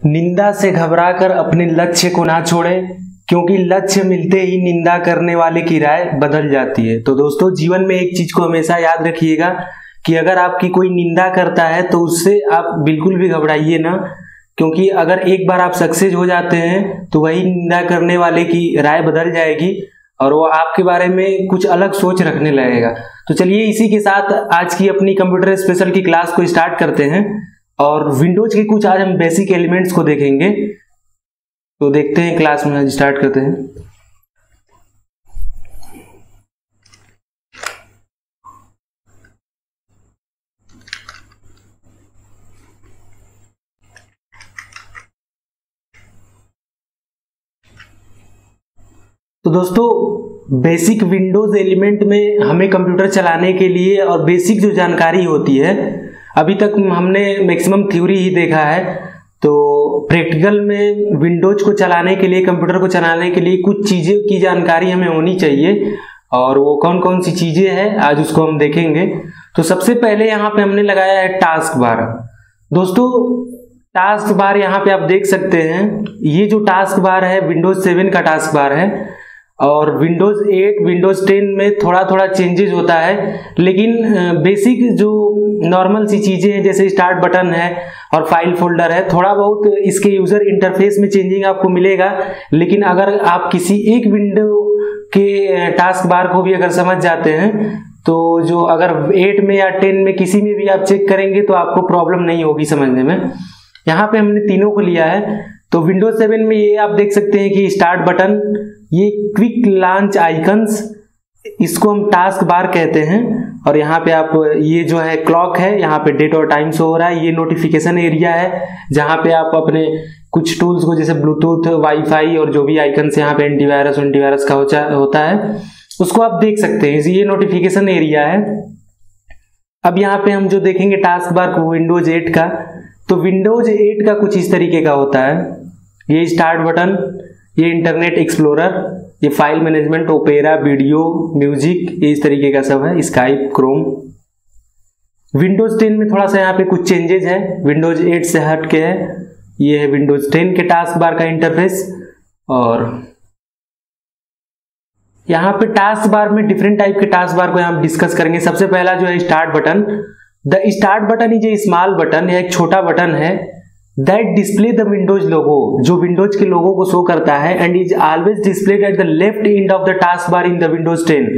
निंदा से घबराकर अपने लक्ष्य को ना छोड़ें, क्योंकि लक्ष्य मिलते ही निंदा करने वाले की राय बदल जाती है। तो दोस्तों, जीवन में एक चीज को हमेशा याद रखिएगा कि अगर आपकी कोई निंदा करता है तो उससे आप बिल्कुल भी घबराइए ना, क्योंकि अगर एक बार आप सक्सेस हो जाते हैं तो वही निंदा करने वाले की राय बदल जाएगी और वो आपके बारे में कुछ अलग सोच रखने लगेगा। तो चलिए इसी के साथ आज की अपनी कंप्यूटर स्पेशल की क्लास को स्टार्ट करते हैं और विंडोज के कुछ आज हम बेसिक एलिमेंट्स को देखेंगे। तो देखते हैं क्लास में, आज स्टार्ट करते हैं। तो दोस्तों, बेसिक विंडोज एलिमेंट में हमें कंप्यूटर चलाने के लिए और बेसिक जो जानकारी होती है, अभी तक हमने मैक्सिमम थ्योरी ही देखा है। तो प्रैक्टिकल में विंडोज को चलाने के लिए, कंप्यूटर को चलाने के लिए कुछ चीज़ें की जानकारी हमें होनी चाहिए, और वो कौन कौन सी चीज़ें हैं आज उसको हम देखेंगे। तो सबसे पहले यहाँ पे हमने लगाया है टास्क बार। दोस्तों, टास्क बार यहाँ पे आप देख सकते हैं, ये जो टास्क बार है विंडोज 7 का टास्क बार है, और विंडोज 8 विंडोज 10 में थोड़ा थोड़ा चेंजेस होता है, लेकिन बेसिक जो नॉर्मल सी चीज़ें हैं जैसे स्टार्ट बटन है और फाइल फोल्डर है, थोड़ा बहुत इसके यूज़र इंटरफेस में चेंजिंग आपको मिलेगा। लेकिन अगर आप किसी एक विंडो के टास्क बार को भी अगर समझ जाते हैं तो जो अगर 8 में या 10 में किसी में भी आप चेक करेंगे तो आपको प्रॉब्लम नहीं होगी समझने में। यहाँ पे हमने तीनों को लिया है। तो विंडोज 7 में ये आप देख सकते हैं कि स्टार्ट बटन, ये क्विक लॉन्च आइकन्स, इसको हम टास्क बार कहते हैं। और यहाँ पे आप ये जो है क्लॉक है, यहाँ पे डेट और टाइम शो हो रहा है। ये नोटिफिकेशन एरिया है जहाँ पे आप अपने कुछ टूल्स को जैसे ब्लूटूथ, वाईफाई और जो भी आइकन्स यहाँ पे एंटीवायरस का होता है उसको आप देख सकते हैं। ये नोटिफिकेशन एरिया है। अब यहाँ पे हम जो देखेंगे टास्क बार को विंडोज 8 का, तो विंडोज 8 का कुछ इस तरीके का होता है। ये स्टार्ट बटन, ये इंटरनेट एक्सप्लोरर, ये file management, opera, video, music, ये इस तरीके का सब है, स्काइप, क्रोम। विंडोज 10 में थोड़ा सा यहाँ पे कुछ चेंजेस है, विंडोज 8 से हट के है। ये है विंडोज 10 के टास्क बार का इंटरफेस। और यहाँ पे टास्क बार में डिफरेंट टाइप के टास्क बार को यहाँ डिस्कस करेंगे। सबसे पहला जो है start button. The start button is a small button, यह एक छोटा बटन है, दैट डिस्प्ले द विंडोज लोगो, जो विंडोज के लोगो को शो करता है, and is always displayed at the left end of the task bar in the Windows 10।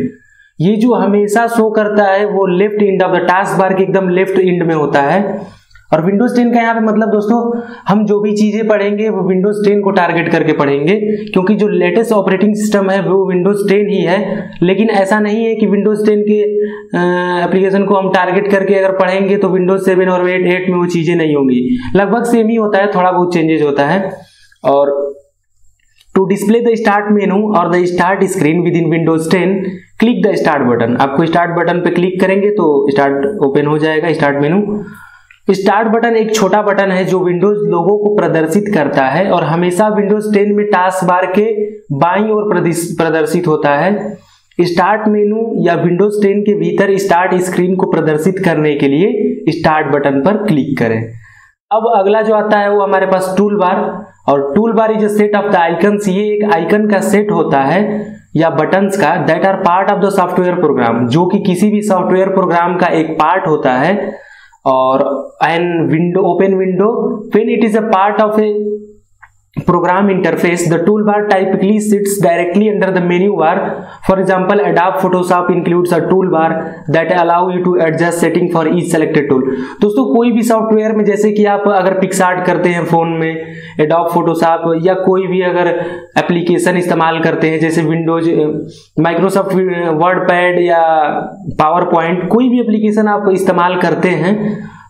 ये जो हमेशा शो करता है वो left end of the task बार के एकदम लेफ्ट एंड में होता है। और विंडोज 10 का यहाँ पे मतलब दोस्तों, हम जो भी चीजें पढ़ेंगे वो विंडोज 10 को टारगेट करके पढ़ेंगे, क्योंकि जो लेटेस्ट ऑपरेटिंग सिस्टम है वो विंडोज 10 ही है। लेकिन ऐसा नहीं है कि विंडोज 10 के एप्लीकेशन को हम टारगेट करके अगर पढ़ेंगे तो विंडोज 7 और 8 में वो चीजें नहीं होंगी। लगभग सेम ही होता है, थोड़ा बहुत चेंजेस होता है। और to display the start menu और the start screen within Windows 10, click the start button. आपको स्टार्ट बटन पे क्लिक करेंगे तो स्टार्ट ओपन हो जाएगा, स्टार्ट मेनू। स्टार्ट बटन एक छोटा बटन है जो विंडोज लोगो को प्रदर्शित करता है और हमेशा विंडोज 10 में टास्क बार के बाईं ओर प्रदर्शित होता है। स्टार्ट मेनू या विंडोज 10 के भीतर स्टार्ट स्क्रीन को प्रदर्शित करने के लिए स्टार्ट बटन पर क्लिक करें। अब अगला जो आता है वो हमारे पास टूल बार, और tool bar is a set of the icons. ये एक आइकन का सेट होता है या बटन्स का, that are part of the software program, जो कि किसी भी सॉफ्टवेयर प्रोग्राम का एक पार्ट होता है। और an window, open window, when it is a part of a program interface, the toolbar typically sits directly under the menu bar. For example, Adobe Photoshop includes a toolbar that allow you to adjust setting for each selected tool. दोस्तों, कोई भी software में, जैसे कि आप अगर PicsArt करते हैं फोन में, Adobe Photoshop, या कोई भी अगर एप्लीकेशन इस्तेमाल करते हैं जैसे विंडोज, माइक्रोसॉफ्ट वर्डपैड या पावर पॉइंट, कोई भी एप्लीकेशन आप इस्तेमाल करते हैं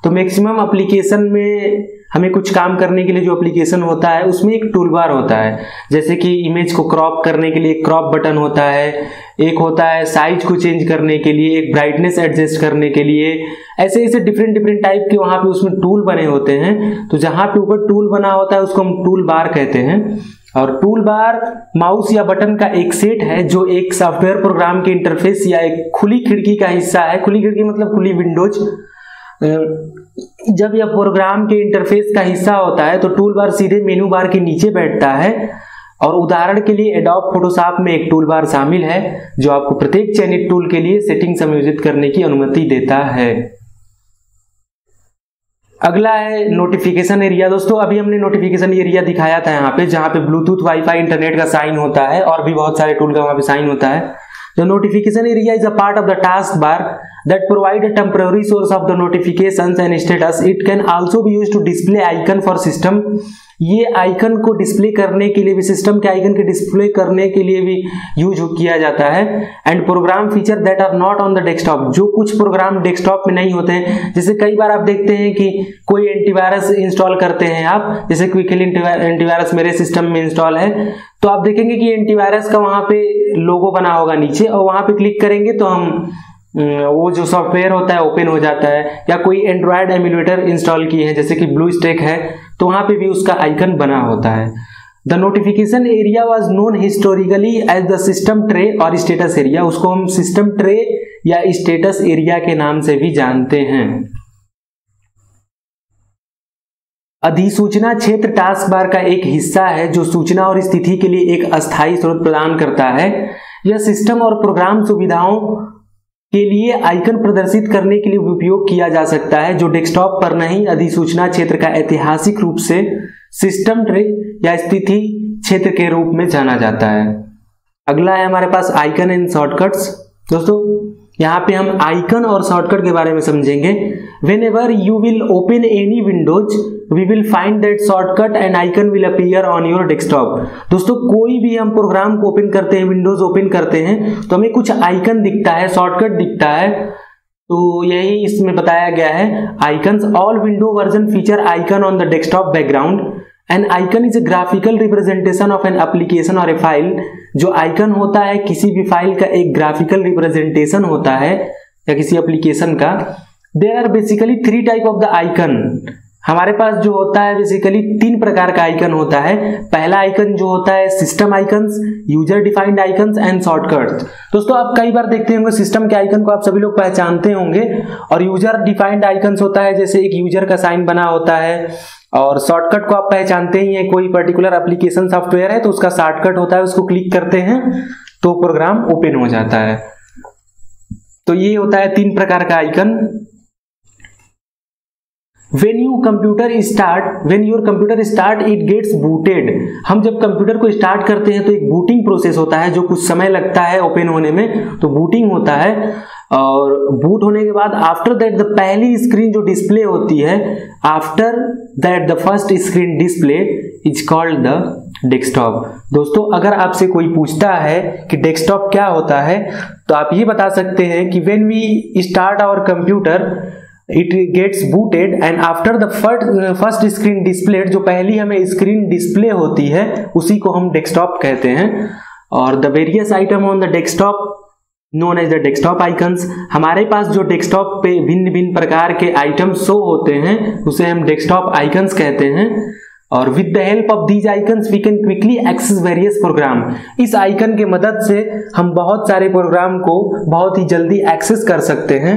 तो मैक्सिमम एप्लीकेशन में हमें कुछ काम करने के लिए जो एप्लीकेशन होता है उसमें एक टूल बार होता है। जैसे कि इमेज को क्रॉप करने के लिए एक क्रॉप बटन होता है, एक होता है साइज को चेंज करने के लिए, एक ब्राइटनेस एडजस्ट करने के लिए, ऐसे ऐसे डिफरेंट टाइप के वहाँ पे उसमें टूल बने होते हैं। तो जहाँ पे ऊपर टूल बना होता है उसको हम टूल बार कहते हैं। और टूल बार माउस या बटन का एक सेट है जो एक सॉफ्टवेयर प्रोग्राम के इंटरफेस या एक खुली खिड़की का हिस्सा है। खुली खिड़की मतलब खुली विंडोज जब यह प्रोग्राम के इंटरफेस का हिस्सा होता है तो टूल बार सीधे मेनू बार के नीचे बैठता है। और उदाहरण के लिए एडोब फोटोशॉप में एक टूल बार शामिल है जो आपको प्रत्येक चयनित टूल के लिए सेटिंग समायोजित करने की अनुमति देता है। अगला है नोटिफिकेशन एरिया। दोस्तों अभी हमने नोटिफिकेशन एरिया दिखाया था यहाँ पे, जहाँ पे ब्लूटूथ, वाईफाई, इंटरनेट का साइन होता है और भी बहुत सारे टूल का वहाँ पे साइन होता है। The notification area is a part of the taskbar that provide a temporary source of the notifications and status. It can also be used to display icon for system. ये icon को display करने के लिए भी, system के icon के display करने के लिए भी यूज किया जाता है। And program feature that are not on the desktop, जो कुछ प्रोग्राम डेस्कटॉप में नहीं होते हैं। जैसे कई बार आप देखते हैं कि कोई एंटीवायरस इंस्टॉल करते हैं आप, जैसे क्विकली एंटीवायरस मेरे सिस्टम में इंस्टॉल है, तो आप देखेंगे कि एंटीवायरस का वहां पे लोगो बना होगा नीचे, और वहां पे क्लिक करेंगे तो हम वो जो सॉफ्टवेयर होता है ओपन हो जाता है। या कोई एंड्रॉयड एमुलेटर इंस्टॉल किए हैं जैसे कि ब्लू स्टैक है, तो वहां पे भी उसका आइकन बना होता है। The notification area was known historically as the system tray और स्टेटस एरिया। उसको हम सिस्टम ट्रे या स्टेटस एरिया के नाम से भी जानते हैं। अधिसूचना क्षेत्र टास्क बार का एक हिस्सा है जो सूचना और स्थिति के लिए एक अस्थायी स्रोत प्रदान करता है। यह सिस्टम और प्रोग्राम सुविधाओं के लिए आइकन प्रदर्शित करने के लिए उपयोग किया जा सकता है, जो डेस्कटॉप पर नहीं। अधिसूचना क्षेत्र का ऐतिहासिक रूप से सिस्टम ट्रे या स्थिति क्षेत्र के रूप में जाना जाता है। अगला है हमारे पास आइकन एंड शॉर्टकट्स। दोस्तों यहाँ पे हम आइकन और शॉर्टकट के बारे में समझेंगे। Whenever you will open any windows, we will find that shortcut and icon will appear on your desktop. दोस्तों कोई भी हम प्रोग्राम को ओपन करते हैं, विंडोज ओपन करते हैं, तो हमें कुछ आइकन दिखता है, शॉर्टकट दिखता है। तो यही इसमें बताया गया है। Icons, all window version feature icon on the desktop background. N icon is a graphical representation of an application और ए फाइल। जो आइकन होता है किसी भी फाइल का एक ग्राफिकल रिप्रेजेंटेशन होता है या किसी एप्लीकेशन का। There are basically 3 type of the icon. हमारे पास जो होता है बेसिकली 3 प्रकार का आइकन होता है। पहला आइकन जो होता है system icons, user defined icons and shortcuts. दोस्तों आप कई बार देखते होंगे सिस्टम के आइकन को आप सभी लोग पहचानते होंगे, और यूजर डिफाइंड आइकन्स होता है जैसे एक यूजर का साइन बना होता है। और शॉर्टकट को आप पहचानते ही हैं, कोई पर्टिकुलर एप्लीकेशन सॉफ्टवेयर है तो उसका शॉर्टकट होता है, उसको क्लिक करते हैं तो प्रोग्राम ओपन हो जाता है। तो ये होता है 3 प्रकार का icon. When your computer start, it gets booted। हम जब कंप्यूटर को स्टार्ट करते हैं तो एक बूटिंग प्रोसेस होता है जो कुछ समय लगता है ओपन होने में, तो बूटिंग होता है। और बूट होने के बाद आफ्टर दैट द पहली स्क्रीन जो डिस्प्ले होती है, after that the first screen display is called the desktop. दोस्तों अगर आपसे कोई पूछता है कि डेस्कटॉप क्या होता है, तो आप ये बता सकते हैं कि when we start our computer it gets booted and after the first screen displayed, जो पहली हमें स्क्रीन डिस्प्ले होती है उसी को हम डेस्कटॉप कहते हैं। और the various item on the desktop known as the desktop icons. हमारे पास जो डेस्कटॉप पे भिन्न भिन्न प्रकार के आइटम शो होते हैं उसे हम डेस्कटॉप आइकन्स कहते हैं। और with the help of these icons we can quickly access various program. इस आइकन के मदद से हम बहुत सारे प्रोग्राम को बहुत ही जल्दी एक्सेस कर सकते हैं,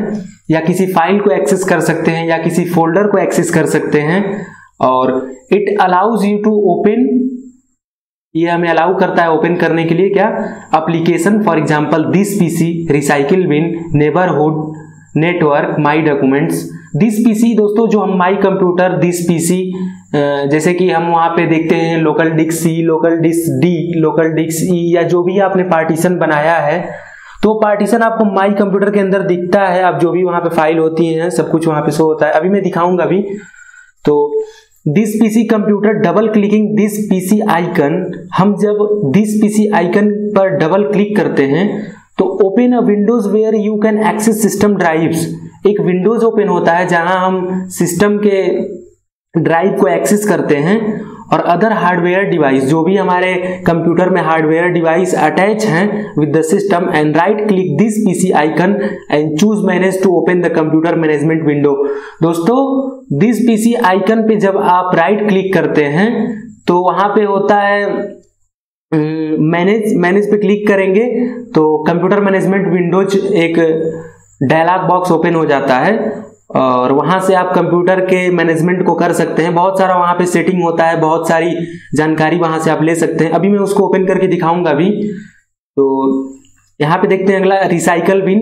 या किसी फाइल को एक्सेस कर सकते हैं, या किसी फोल्डर को एक्सेस कर सकते हैं। और it allows you to open, ये हमें अलाउ करता है ओपन करने के लिए क्या, application for example this PC, recycle bin, neighbourhood, network, my documents. This PC दोस्तों जो हम माई कंप्यूटर, दिस पीसी, जैसे कि हम वहां पे देखते हैं local disk C, local disk D, local disk E, या जो भी आपने पार्टीशन बनाया है तो पार्टीशन आपको माई कंप्यूटर के अंदर दिखता है। आप जो भी वहां पे फाइल होती हैं सब कुछ वहां पे शो होता है। अभी मैं दिखाऊंगा अभी। तो this PC computer, double clicking this PC icon. हम जब दिस पीसी आइकन पर डबल क्लिक करते हैं तो open a windows where you can access system drives. एक विंडोज ओपन होता है जहां हम सिस्टम के ड्राइव को एक्सेस करते हैं। और अदर हार्डवेयर डिवाइस, जो भी हमारे कंप्यूटर में हार्डवेयर डिवाइस अटैच हैं with the system, and right click this PC icon and choose manage to open the computer management window. दोस्तों दिस पीसी आइकन पे जब आप राइट क्लिक करते हैं तो वहां पे होता है मैनेज पे क्लिक करेंगे तो कंप्यूटर मैनेजमेंट विंडोज एक डायलॉग बॉक्स ओपन हो जाता है। और वहां से आप कंप्यूटर के मैनेजमेंट को कर सकते हैं। बहुत सारा वहां पे सेटिंग होता है, बहुत सारी जानकारी वहां से आप ले सकते हैं। अभी मैं उसको ओपन करके दिखाऊंगा अभी। तो यहाँ पे देखते हैं अगला recycle bin.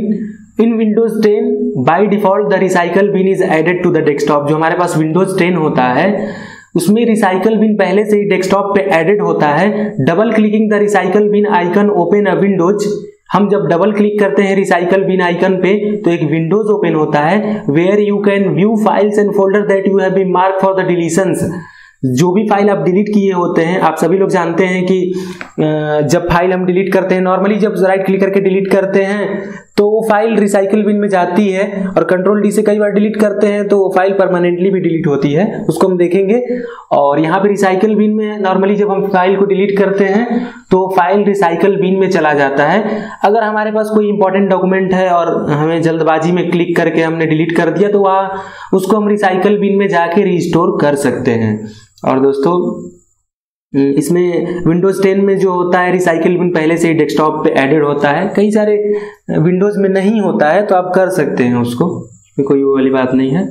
In Windows 10 by default the recycle bin is added to the desktop. जो हमारे पास विंडोज 10 होता है उसमें रिसाइकल बिन पहले से ही डेस्कटॉप पे एडेड होता है। Double clicking the recycle bin icon open a windows. हम जब डबल क्लिक करते हैं रिसाइकल बिन आइकन पे तो एक विंडोज ओपन होता है, where you can view files and folder that you have been mark for the deletions. जो भी फाइल आप डिलीट किए होते हैं, आप सभी लोग जानते हैं कि जब फाइल हम डिलीट करते हैं, नॉर्मली जब राइट क्लिक करके डिलीट करते हैं तो वो फाइल रिसाइकल बिन में जाती है, और कंट्रोल डी से कई बार डिलीट करते हैं तो फाइल परमानेंटली भी डिलीट होती है, उसको हम देखेंगे। और यहाँ पे रिसाइकल बिन में नॉर्मली जब हम फाइल को डिलीट करते हैं तो फाइल रिसाइकल बिन में चला जाता है। अगर हमारे पास कोई इंपॉर्टेंट डॉक्यूमेंट है और हमें जल्दबाजी में क्लिक करके हमने डिलीट कर दिया तो वह उसको हम रिसाइकल बिन में जाके रिस्टोर कर सकते हैं। और दोस्तों इसमें विंडोज 10 में जो होता है रिसाइकल बिन पहले से ही डेस्कटॉप पे एडेड होता है, कई सारे विंडोज में नहीं होता है तो आप कर सकते हैं उसको, कोई वो वाली बात नहीं है।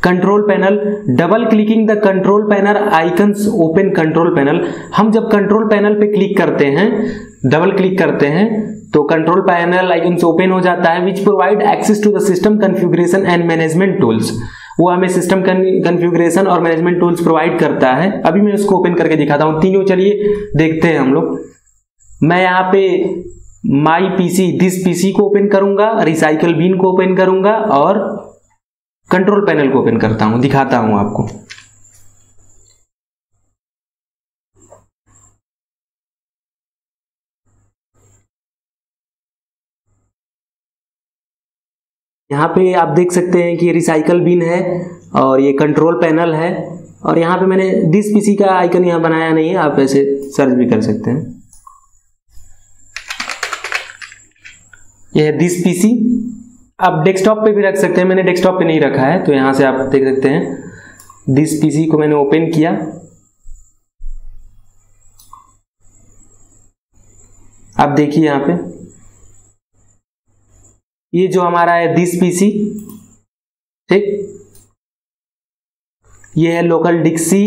Control panel, double clicking the control panel icons open control panel. हम जब कंट्रोल पैनल पे क्लिक करते हैं, डबल क्लिक करते हैं तो कंट्रोल पैनल आइकन्स ओपन हो जाता है, which provide access to the system configuration and management tools. वो हमें सिस्टम कॉन्फ़िगरेशन और मैनेजमेंट टूल्स प्रोवाइड करता है। अभी मैं उसको ओपन करके दिखाता हूँ तीनों, चलिए देखते हैं हम लोग। मैं यहाँ पे माई पीसी दिस पीसी को ओपन करूंगा, रिसाइकल बिन को ओपन करूंगा और कंट्रोल पैनल को ओपन करता हूं, दिखाता हूं आपको। यहाँ पे आप देख सकते हैं कि रिसाइकल बिन है और ये कंट्रोल पैनल है, और यहाँ पे मैंने दिस पीसी का आइकन यहाँ बनाया नहीं है, आप ऐसे सर्च भी कर सकते हैं। यह है दिस पीसी। आप डेस्कटॉप पे भी रख सकते हैं, मैंने डेस्कटॉप पे नहीं रखा है तो यहाँ से आप देख सकते हैं। दिस पीसी को मैंने ओपन किया, आप देखिए यहाँ पे ये जो हमारा है दिस पीसी, ठीक, ये है लोकल डिस्क सी,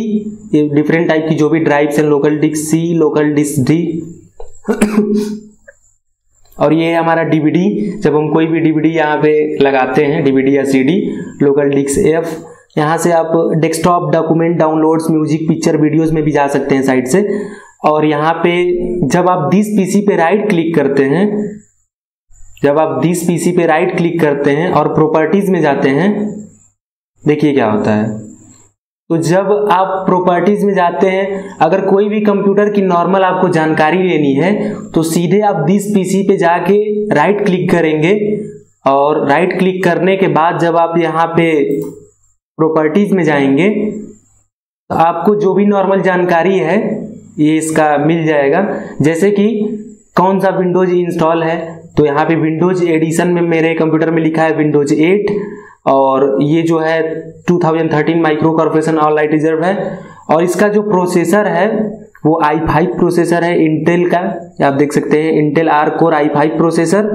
ये डिफरेंट टाइप की जो भी ड्राइव्स हैं, local disk C, local disk D और ये है हमारा डीवीडी। जब हम कोई भी डीवीडी यहाँ पे लगाते हैं, डीवीडी या सीडी, लोकल डिस्क एफ। यहाँ से आप desktop document downloads music picture videos में भी जा सकते हैं साइड से। और यहाँ पे जब आप दिस पीसी पे राइट क्लिक करते हैं, जब आप दिस पीसी पे राइट क्लिक करते हैं और प्रॉपर्टीज में जाते हैं, देखिए क्या होता है। तो जब आप प्रॉपर्टीज में जाते हैं, अगर कोई भी कंप्यूटर की नॉर्मल आपको जानकारी लेनी है तो सीधे आप दिस पीसी पे जाके राइट क्लिक करेंगे, और राइट क्लिक करने के बाद जब आप यहाँ पे प्रॉपर्टीज में जाएंगे तो आपको जो भी नॉर्मल जानकारी है ये इसका मिल जाएगा। जैसे कि कौन सा विंडोज इंस्टॉल है, तो यहाँ पे विंडोज एडिशन में मेरे कंप्यूटर में लिखा है विंडोज 8, और ये जो है 2013 micro corporation all right reserve है। और इसका जो प्रोसेसर है वो i5 प्रोसेसर है इंटेल का, आप देख सकते हैं Intel are core i5 processor.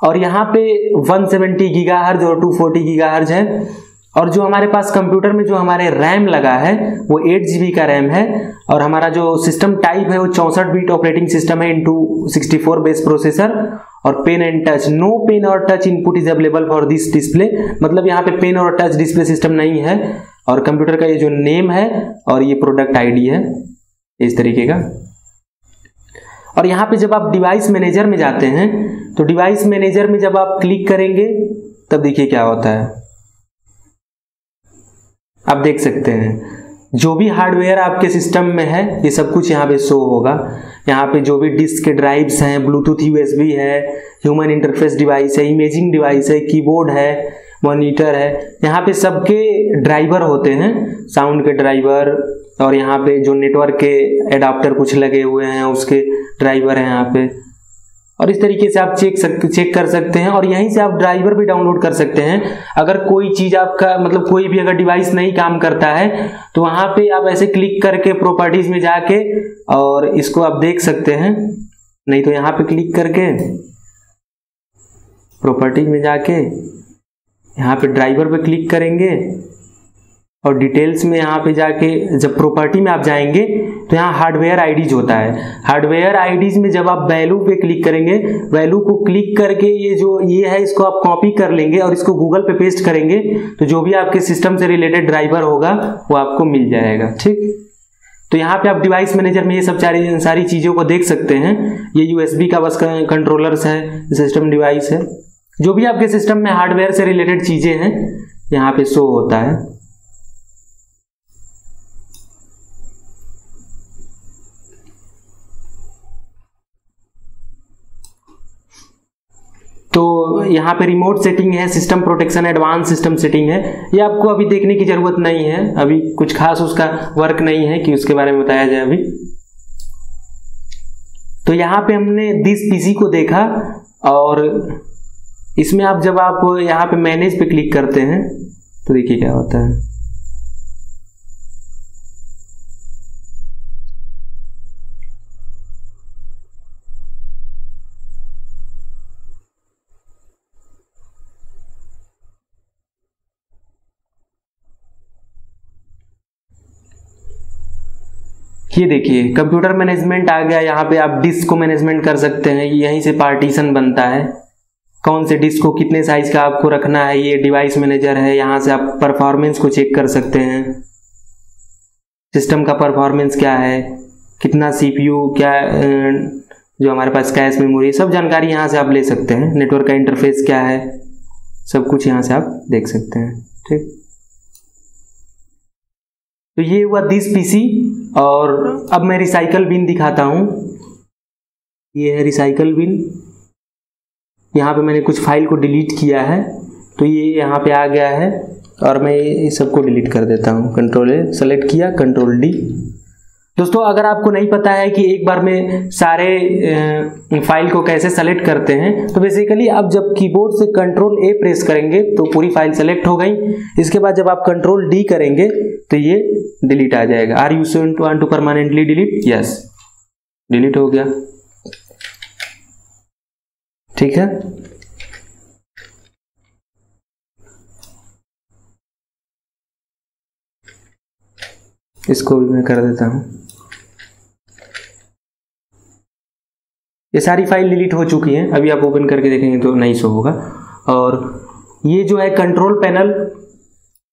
और यहाँ पे 170 गीगाहर्ट्ज और 240 गीगाहर्ट्ज है। और जो हमारे पास कंप्यूटर में जो हमारे रैम लगा है वो 8 GB का रैम है, और हमारा जो सिस्टम टाइप है वो 64 बिट ऑपरेटिंग सिस्टम है इंटू 64 बेस प्रोसेसर। और pen and touch, no pen और touch input is available for this display, मतलब यहाँ पे पेन और टच डिस्प्ले सिस्टम नहीं है। और कंप्यूटर का ये जो नेम है और ये प्रोडक्ट आईडी है इस तरीके का। और यहाँ पे जब आप डिवाइस मैनेजर में जाते हैं तो डिवाइस मैनेजर में जब आप क्लिक करेंगे तब देखिए क्या होता है, आप देख सकते हैं जो भी हार्डवेयर आपके सिस्टम में है ये सब कुछ यहाँ पे शो होगा। यहाँ पे जो भी डिस्क के ड्राइव्स हैं, ब्लूटूथ यूएसबी है, ह्यूमन इंटरफेस डिवाइस है, इमेजिंग डिवाइस है, कीबोर्ड है, मॉनिटर है, यहाँ पे सबके ड्राइवर होते हैं, साउंड के ड्राइवर, और यहाँ पे जो नेटवर्क के एडाप्टर कुछ लगे हुए हैं उसके ड्राइवर हैं यहाँ पे। और इस तरीके से आप चेक कर सकते हैं, और यहीं से आप ड्राइवर भी डाउनलोड कर सकते हैं। अगर कोई चीज़ आपका मतलब कोई भी अगर डिवाइस नहीं काम करता है तो वहाँ पे आप ऐसे क्लिक करके प्रॉपर्टीज में जाके और इसको आप देख सकते हैं, नहीं तो यहाँ पे क्लिक करके प्रॉपर्टी में जाके यहाँ पे ड्राइवर पे क्लिक करेंगे और डिटेल्स में यहाँ पे जाके जब प्रॉपर्टी में आप जाएंगे तो यहाँ हार्डवेयर आईडीज होता है। हार्डवेयर आईडीज में जब आप वैल्यू पे क्लिक करेंगे, वैल्यू को क्लिक करके ये है इसको आप कॉपी कर लेंगे और इसको गूगल पे पेस्ट करेंगे तो जो भी आपके सिस्टम से रिलेटेड ड्राइवर होगा वो आपको मिल जाएगा। ठीक, तो यहाँ पे आप डिवाइस मैनेजर में ये सब सारी चीज़ों को देख सकते हैं। ये यूएसबी का बस कंट्रोलर्स है, सिस्टम डिवाइस है, जो भी आपके सिस्टम में हार्डवेयर से रिलेटेड चीज़ें हैं यहाँ पे शो होता है। तो यहाँ पे रिमोट सेटिंग है, system protection, advance system setting है। ये आपको अभी देखने की जरूरत नहीं है, अभी कुछ खास उसका वर्क नहीं है कि उसके बारे में बताया जाए अभी। तो यहाँ पे हमने दिस पीसी को देखा और इसमें जब आप यहाँ पे मैनेज पे क्लिक करते हैं तो देखिए क्या होता है। ये देखिए कंप्यूटर मैनेजमेंट आ गया। यहाँ पे आप डिस्क को मैनेजमेंट कर सकते हैं, यहीं से पार्टीशन बनता है, कौन से डिस्क को कितने साइज का आपको रखना है। ये डिवाइस मैनेजर है, यहाँ से आप परफॉर्मेंस को चेक कर सकते हैं, सिस्टम का परफॉर्मेंस क्या है, कितना सीपीयू, क्या जो हमारे पास कैश मेमोरी, सब जानकारी यहाँ से आप ले सकते हैं। नेटवर्क का इंटरफेस क्या है, सब कुछ यहाँ से आप देख सकते हैं। ठीक, तो ये हुआ दिस पीसी। और अब मैं रिसाइकल बिन दिखाता हूँ। ये है रिसाइकल बिन। यहाँ पे मैंने कुछ फाइल को डिलीट किया है तो ये यहाँ पे आ गया है और मैं ये सबको डिलीट कर देता हूँ। कंट्रोल ए सेलेक्ट किया, कंट्रोल डी। दोस्तों अगर आपको नहीं पता है कि एक बार में सारे फाइल को कैसे सेलेक्ट करते हैं तो बेसिकली आप जब कीबोर्ड से कंट्रोल ए प्रेस करेंगे तो पूरी फाइल सेलेक्ट हो गई। इसके बाद जब आप कंट्रोल डी करेंगे तो ये डिलीट आ जाएगा। Are you want to permanently delete? Yes, delete हो गया। ठीक है, इसको भी मैं कर देता हूं। ये सारी फाइल डिलीट हो चुकी हैं। अभी आप ओपन करके देखेंगे तो नहीं शो होगा। और ये जो है कंट्रोल पैनल,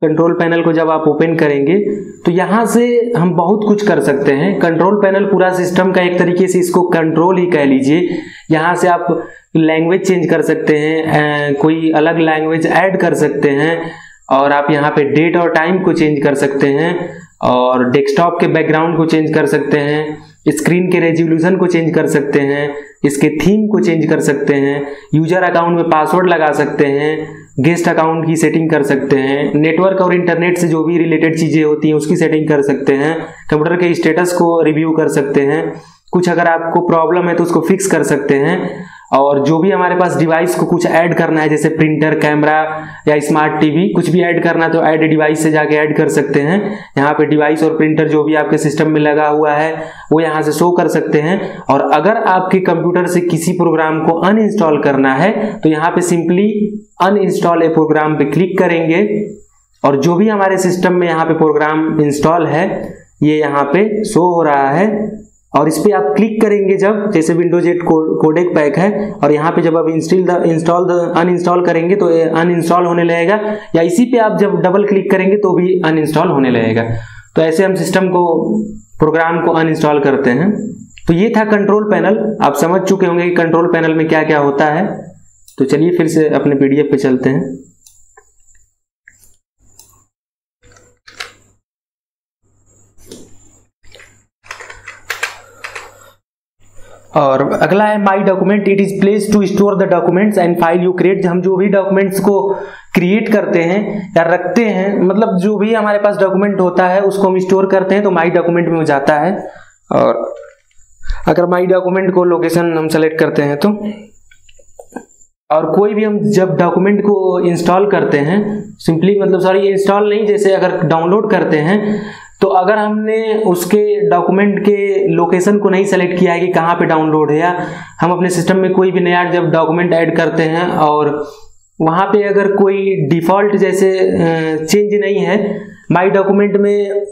कंट्रोल पैनल को जब आप ओपन करेंगे तो यहाँ से हम बहुत कुछ कर सकते हैं। कंट्रोल पैनल पूरा सिस्टम का एक तरीके से इसको कंट्रोल ही कह लीजिए। यहाँ से आप लैंग्वेज चेंज कर सकते हैं, कोई अलग लैंग्वेज ऐड कर सकते हैं, और आप यहाँ पे डेट और टाइम को चेंज कर सकते हैं, और डेस्कटॉप के बैकग्राउंड को चेंज कर सकते हैं, स्क्रीन के रेजोल्यूशन को चेंज कर सकते हैं, इसके थीम को चेंज कर सकते हैं, यूजर अकाउंट में पासवर्ड लगा सकते हैं, गेस्ट अकाउंट की सेटिंग कर सकते हैं, नेटवर्क और इंटरनेट से जो भी रिलेटेड चीजें होती हैं उसकी सेटिंग कर सकते हैं, कंप्यूटर के स्टेटस को रिव्यू कर सकते हैं, कुछ अगर आपको प्रॉब्लम है तो उसको फिक्स कर सकते हैं, और जो भी हमारे पास डिवाइस को कुछ ऐड करना है जैसे प्रिंटर, कैमरा या स्मार्ट टीवी, कुछ भी ऐड करना है तो ऐड डिवाइस से जाके ऐड कर सकते हैं। यहाँ पे डिवाइस और प्रिंटर जो भी आपके सिस्टम में लगा हुआ है वो यहाँ से शो कर सकते हैं। और अगर आपके कंप्यूटर से किसी प्रोग्राम को अनइंस्टॉल करना है तो यहाँ पे सिंपली अनइंस्टॉल ए प्रोग्राम पे क्लिक करेंगे और जो भी हमारे सिस्टम में यहाँ पे प्रोग्राम इंस्टॉल है ये यहाँ पे शो हो रहा है। और इस पे आप क्लिक करेंगे जब, जैसे विंडोज 8 कोडेक पैक है, और यहाँ पे जब आप अनइंस्टॉल करेंगे तो अनइंस्टॉल होने लगेगा, या इसी पे आप जब डबल क्लिक करेंगे तो भी अनइंस्टॉल होने लगेगा। तो ऐसे हम सिस्टम को, प्रोग्राम को अनइंस्टॉल करते हैं। तो ये था कंट्रोल पैनल। आप समझ चुके होंगे कि कंट्रोल पैनल में क्या क्या होता है। तो चलिए फिर से अपने पीडीएफ पे चलते हैं। और अगला है my document. It is place to store the documents and file you create. हम जो भी डॉक्यूमेंट्स को क्रिएट करते हैं या रखते हैं, मतलब जो भी हमारे पास डॉक्यूमेंट होता है उसको हम स्टोर करते हैं तो माई डॉक्यूमेंट में हो जाता है। और अगर माई डॉक्यूमेंट को लोकेशन हम सेलेक्ट करते हैं तो, और कोई भी हम जब डॉक्यूमेंट को इंस्टॉल करते हैं, सिंपली मतलब इंस्टॉल नहीं, जैसे अगर डाउनलोड करते हैं तो अगर हमने उसके डॉक्यूमेंट के लोकेशन को नहीं सेलेक्ट किया है कि कहाँ पे डाउनलोड है, या हम अपने सिस्टम में कोई भी नया जब डॉक्यूमेंट ऐड करते हैं और वहाँ पे अगर कोई डिफ़ॉल्ट जैसे चेंज नहीं है, माई डॉक्यूमेंट में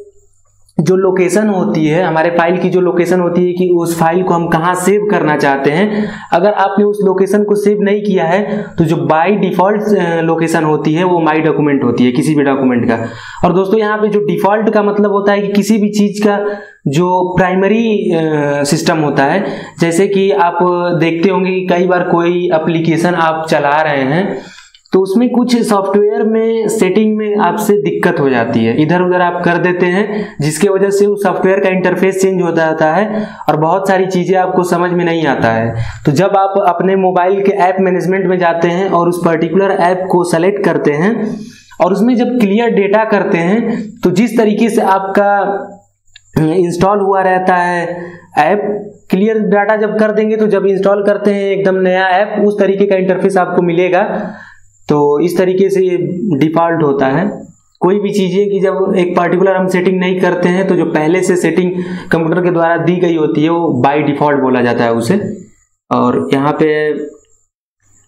जो लोकेशन होती है, हमारे फाइल की जो लोकेशन होती है कि उस फाइल को हम कहाँ सेव करना चाहते हैं, अगर आपने उस लोकेशन को सेव नहीं किया है तो जो बाय डिफ़ॉल्ट लोकेशन होती है वो माई डॉक्यूमेंट होती है किसी भी डॉक्यूमेंट का। और दोस्तों यहाँ पे जो डिफ़ॉल्ट का मतलब होता है कि किसी भी चीज़ का जो प्राइमरी सिस्टम होता है, जैसे कि आप देखते होंगे कि कई बार कोई एप्लीकेशन आप चला रहे हैं तो उसमें कुछ सॉफ्टवेयर में सेटिंग में आपसे दिक्कत हो जाती है, इधर उधर आप कर देते हैं, जिसके वजह से उस सॉफ्टवेयर का इंटरफेस चेंज हो जाता है और बहुत सारी चीज़ें आपको समझ में नहीं आता है। तो जब आप अपने मोबाइल के ऐप मैनेजमेंट में जाते हैं और उस पर्टिकुलर ऐप को सेलेक्ट करते हैं और उसमें जब क्लियर डेटा करते हैं तो जिस तरीके से आपका इंस्टॉल हुआ रहता है ऐप, क्लियर डाटा जब कर देंगे तो जब इंस्टॉल करते हैं एकदम नया ऐप, उस तरीके का इंटरफेस आपको मिलेगा। तो इस तरीके से ये डिफ़ॉल्ट होता है। कोई भी चीज़ें कि जब एक पर्टिकुलर हम सेटिंग नहीं करते हैं तो जो पहले से सेटिंग कंप्यूटर के द्वारा दी गई होती है वो बाय डिफ़ॉल्ट बोला जाता है उसे। और यहाँ पे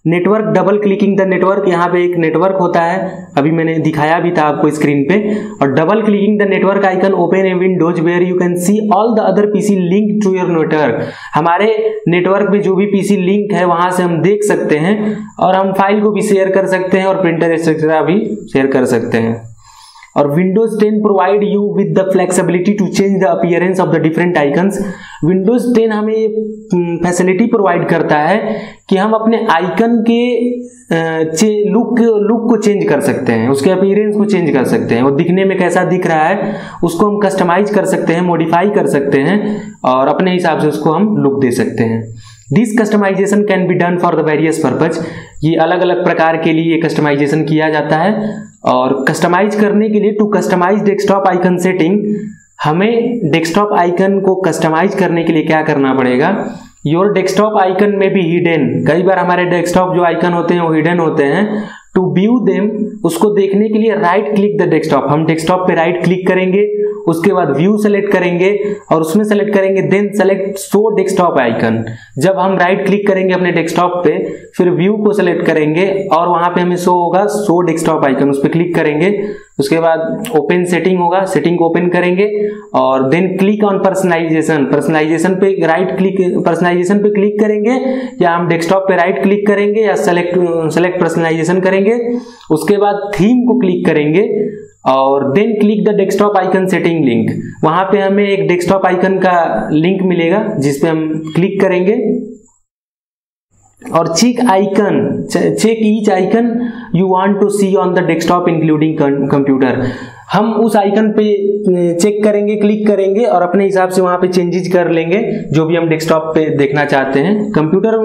network, double clicking the network, यहाँ पे एक नेटवर्क होता है, अभी मैंने दिखाया भी था आपको स्क्रीन पे। और double clicking the network icon open a windows where you can see all the other PC link to your network. हमारे नेटवर्क में जो भी पीसी लिंक है वहां से हम देख सकते हैं और हम फाइल को भी शेयर कर सकते हैं और प्रिंटर एक्सेट्रा भी शेयर कर सकते हैं। और Windows 10 provide you with the flexibility to change the appearance of the different icons. Windows 10 हमें फैसिलिटी प्रोवाइड करता है कि हम अपने आइकन के लुक को चेंज कर सकते हैं, उसके अपीयरेंस को चेंज कर सकते हैं, वो दिखने में कैसा दिख रहा है उसको हम कस्टमाइज कर सकते हैं, मॉडिफाई कर सकते हैं और अपने हिसाब से उसको हम लुक दे सकते हैं। This customization can be done for the various purpose. ये अलग अलग प्रकार के लिए कस्टमाइजेशन किया जाता है। और कस्टमाइज करने के लिए to customize desktop icon setting, हमें डेस्कटॉप आइकन को कस्टमाइज करने के लिए क्या करना पड़ेगा, योर डेस्कटॉप आइकन में भी हिडन, कई बार हमारे डेस्कटॉप जो आइकन होते हैं वो हिडन होते हैं। टू व्यू देम, उसको देखने के लिए राइट क्लिक द डेस्कटॉप, हम डेस्कटॉप पे राइट क्लिक करेंगे, उसके बाद व्यू सेलेक्ट करेंगे और उसमें सेलेक्ट करेंगे then select show desktop icon. जब हम राइट क्लिक करेंगे अपने डेस्कटॉप पे, फिर व्यू को सेलेक्ट करेंगे और वहां पे हमें शो होगा शो डेस्कटॉप आइकन, उस पर क्लिक करेंगे। उसके बाद ओपन सेटिंग होगा, सेटिंग को ओपन करेंगे और then click on personalization, personalization पे राइट क्लिक, पर्सनलाइजेशन पे क्लिक करेंगे या हम डेस्कटॉप पे राइट क्लिक करेंगे या सेलेक्ट पर्सनलाइजेशन करेंगे। उसके बाद थीम को क्लिक करेंगे और then click the desktop icon setting link, वहां पे हमें एक डेस्कटॉप आइकन का लिंक मिलेगा जिसपे हम क्लिक करेंगे और check each icon you want to see on the desktop including computer. हम उस आइकन पे चेक करेंगे, क्लिक करेंगे और अपने हिसाब से वहां पे चेंजेस कर लेंगे जो भी हम डेस्कटॉप पे देखना चाहते हैं। कंप्यूटर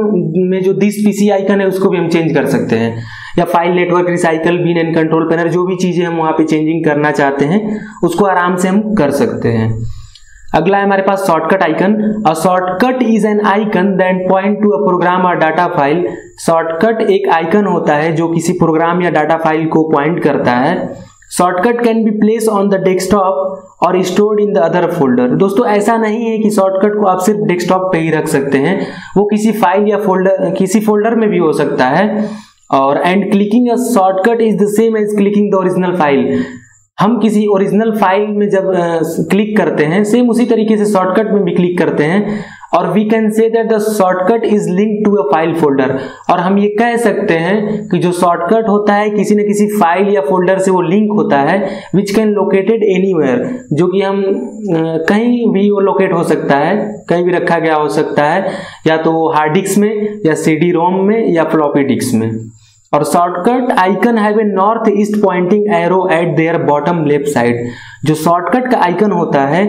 में जो दिस पीसी आइकन है उसको भी हम चेंज कर सकते हैं, या file network recycle been and control panel, जो भी चीजें हम वहां पे चेंजिंग करना चाहते हैं उसको आराम से हम कर सकते हैं। अगला है हमारे पास shortcut icon. A shortcut is an icon that point to a program और डाटा फाइल। शॉर्टकट एक आइकन होता है जो किसी प्रोग्राम या डाटा फाइल को पॉइंट करता है। Shortcut can be place on the desktop और stored in the other folder. दोस्तों ऐसा नहीं है कि शॉर्टकट को आप सिर्फ डेस्कटॉप पे ही रख सकते हैं, वो किसी फाइल या किसी फोल्डर में भी हो सकता है। और and clicking a shortcut is the same as clicking the original file. हम किसी ओरिजिनल फाइल में जब क्लिक करते हैं सेम उसी तरीके से शॉर्टकट में भी क्लिक करते हैं। और we can say that the shortcut is link to a file folder. और हम ये कह सकते हैं कि जो शॉर्टकट होता है किसी न किसी फाइल या फोल्डर से वो लिंक होता है, विच कैन लोकेटेड एनीवेयर, जो कि हम कहीं भी वो लोकेट हो सकता है, कहीं भी रखा गया हो सकता है, या तो हार्ड डिस्क में या CD रोम में या फ्लॉपी डिस्क में। और shortcut icon have a north east pointing arrow at their bottom left side. जो शॉर्टकट का आइकन होता है